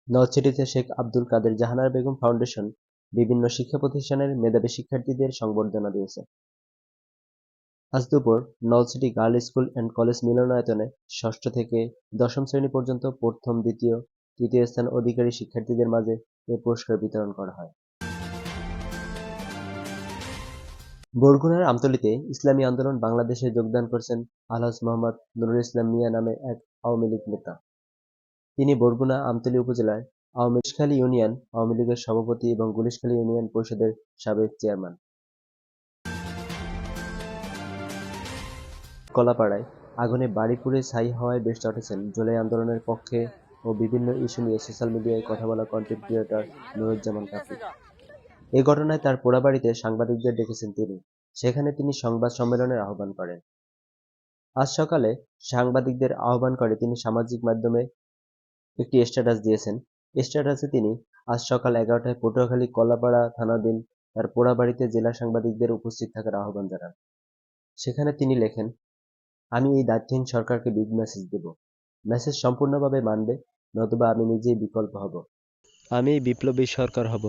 নলছিটিতে শেখ আব্দুল কাদের Jahanara Begum foundation বিভিন্ন শিক্ষা প্রতিষ্ঠানের মেধাবী শিক্ষার্থীদের সংবর্ধনা দিয়েছে। আজ দুপুর Nalchity girls school and college মিলনায়তনে ষষ্ঠ থেকে দশম শ্রেণী পর্যন্ত প্রথম, দ্বিতীয়, তৃতীয় স্থান অধিকারী শিক্ষার্থীদের মাঝে এ পুরস্কার বিতরণ করা হয়। বরগুনার আমতলীতে ইসলামী আন্দোলন বাংলাদেশে যোগদান করেছেন আলহাজ মোহাম্মদ নুরুল ইসলাম মিয়া নামে এক আওয়ামী লীগ নেতা। তিনি বরগুনা আমতলী উপজেলার গুলিশখালী ইউনিয়ন আওয়ামী লীগের সভাপতি এবং গুলিশখালী ইউনিয়ন পরিষদের সাবেক চেয়ারম্যান। কলাপাড়ায় আগুনে বাড়ি পুড়ে ছাই হওয়ায় বেশ চটেছেন জুলাই আন্দোলনের পক্ষে ও বিভিন্ন ইস্যু নিয়ে সোশ্যাল মিডিয়ায় কথা বলা কন্টেন্ট ক্রিয়েটর নুরুজ্জামান কাফি। এ ঘটনায় তার পোড়াবাড়িতে সাংবাদিকদের ডেকেছেন তিনি। সেখানে তিনি সংবাদ সম্মেলনের আহ্বান করেন। আজ সকালে সাংবাদিকদের আহ্বান করে তিনি সামাজিক মাধ্যমে একটি স্ট্যাটাস দিয়েছেন। স্ট্যাটাসে তিনি আজ সকাল 11টায় পটুয়াখালী কলাপাড়া থানাধীন তার পোড়াবাড়িতে জেলা সাংবাদিকদের উপস্থিত থাকার আহ্বান জানান। সেখানে তিনি লেখেন, আমি এই দায়িত্বহীন সরকারকে বিগ মেসেজ দেব। মেসেজ সম্পূর্ণভাবে মানবে, নতুবা আমি নিজেই বিকল্প হব। আমি বিপ্লবী সরকার হব।